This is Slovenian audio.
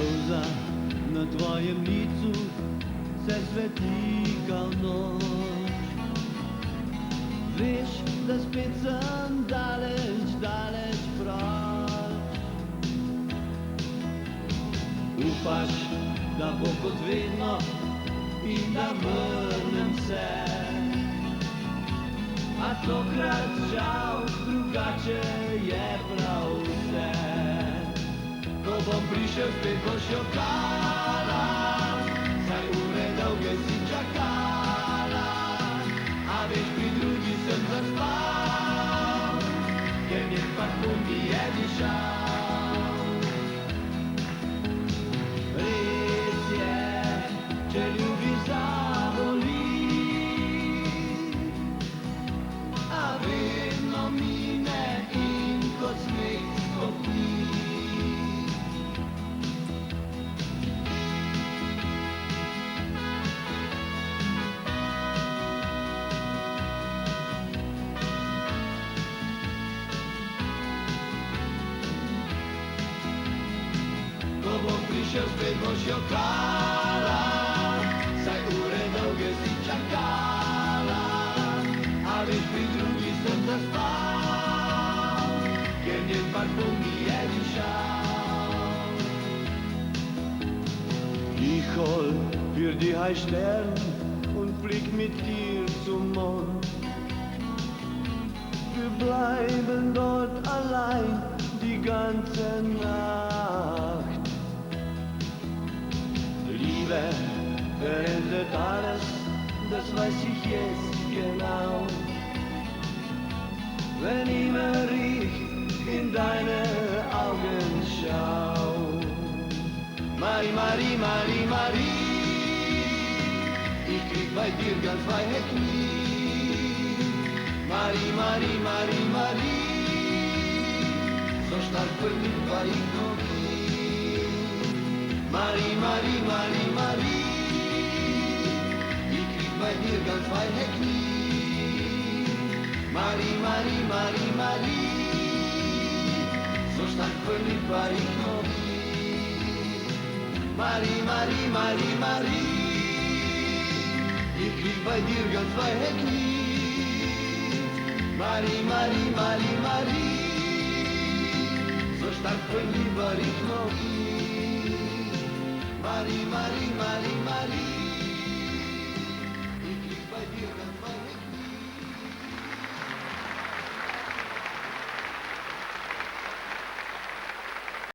Solza na tvojem licu se svetlika v noč. Veš, da spet sem daleč, daleč proč. Upaš, da bo kot vedno in da vrnem se. A tokrat žal drugače je prav vse. Ko bom prišel, spet boš jokala, saj ure dolge si čakala. A veš, pri drugi sem zaspal, ker njen parfum mi je dišal. Res je, če ljubiš, zaboli, a vedno mine in kot smeh skopni. Ko bom prišel, spet boš jokala, saj ure dolge si čakala. A veš, pri drugi sem zaspal, ker njen parfum mi je dišal. Tichol für die high Stern und flieg mit dir zum Mond. Wir bleiben dort allein die ganze Nacht. Liebe verändert alles, das weiß ich jetzt genau. Wenn immer ich in deine Augen schau. Marie, Marie, Marie, Marie, ich krieg bei dir ganz weiche Knie. Marie, Marie, Marie, Marie, so stark verliebt war ich noch nie. Marie, Marie, Marie, Marie, ich krieg bei dir ganz weiche Knie. Marie, Marie, Marie, Marie, so stark verliebt war ich noch nie. Marie, Marie, Marie, Marie, ich krieg bei dir ganz weiche Knie. Marie, Marie, Marie, Marie, so stark verliebt war ich noch nie. Marie, Marie, Marie.